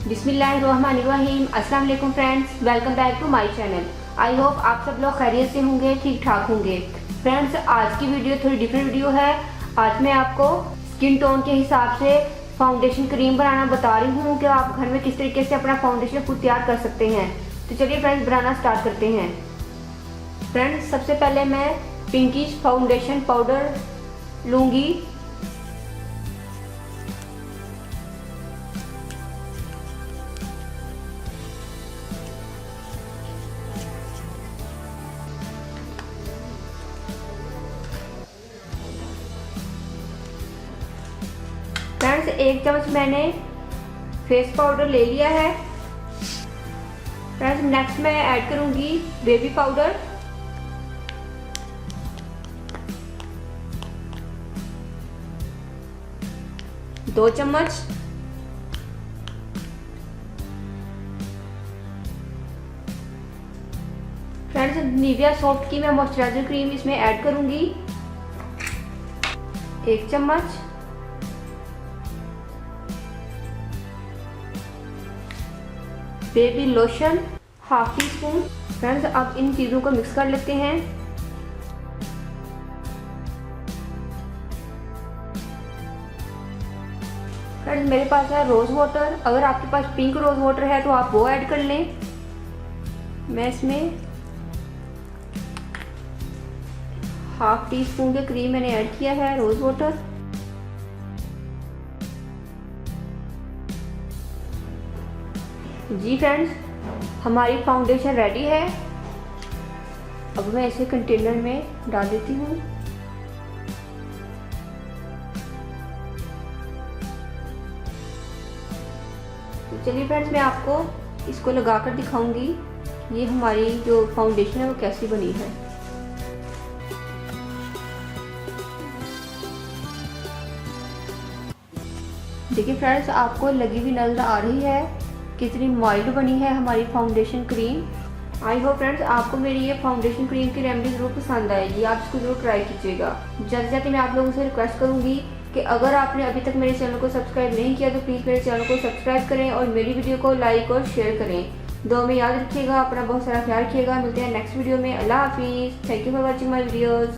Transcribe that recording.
बिस्मिल्लाहिर्रहमानिर्रहीम। अस्सलाम वालेकुम friends, welcome back to my channel. I hope आप सब लोग खैरियत से होंगे, ठीक ठाक होंगे। फ्रेंड्स, आज की वीडियो थोड़ी डिफरेंट वीडियो है। आज मैं आपको स्किन टोन के हिसाब से फाउंडेशन क्रीम बनाना बता रही हूँ कि आप घर में किस तरीके से अपना फाउंडेशन खुद तैयार कर सकते हैं। तो चलिए फ्रेंड्स, बनाना स्टार्ट करते हैं। फ्रेंड्स, सबसे पहले मैं पिंकिश फाउंडेशन पाउडर लूँगी। फ्रेंड्स, 1 चम्मच मैंने फेस पाउडर ले लिया है। फ्रेंड्स, नेक्स्ट मैं ऐड करूंगी बेबी पाउडर। दो चम्मच। फ्रेंड्स, निविया सॉफ्ट की मैं मॉइस्चराइजर क्रीम इसमें ऐड करूंगी 1 चम्मच। Baby lotion half tea spoon. Friends, अब इन चीज़ों को मिक्स कर लेते हैं। फ्रेंड्स, मेरे पास है रोज़ वाटर। अगर आपके पास पिंक रोज़ वाटर है तो आप वो ऐड कर लें। मैं इसमें हाफ टी स्पून के करीब मैंने ऐड किया है रोज़ वाटर। जी फ्रेंड्स, हमारी फाउंडेशन रेडी है। अब मैं इसे कंटेनर में डाल देती हूँ। तो चलिए फ्रेंड्स, मैं आपको इसको लगा कर दिखाऊंगी ये हमारी जो फाउंडेशन है वो कैसी बनी है। देखिए फ्रेंड्स, आपको लगी हुई नजर आ रही है कितनी माइल्ड बनी है हमारी foundation cream. I hope friends, आपको मेरी ये फाउंडेशन क्रीम की रेमेडी जरूर पसंद आएगी। आप इसको जरूर ट्राई कीजिएगा। जल्द जाते मैं आप लोगों से रिक्वेस्ट करूंगी कि अगर आपने अभी तक मेरे चैनल को सब्सक्राइब नहीं किया तो प्लीज़ मेरे चैनल को सब्सक्राइब करें और मेरी वीडियो को लाइक और शेयर करें। दुआ में याद रखिएगा, अपना बहुत सारा ख्याल रखिएगा। मिलते हैं नेक्स्ट वीडियो में। अल्लाह हाफिज़। Thank you for watching my videos.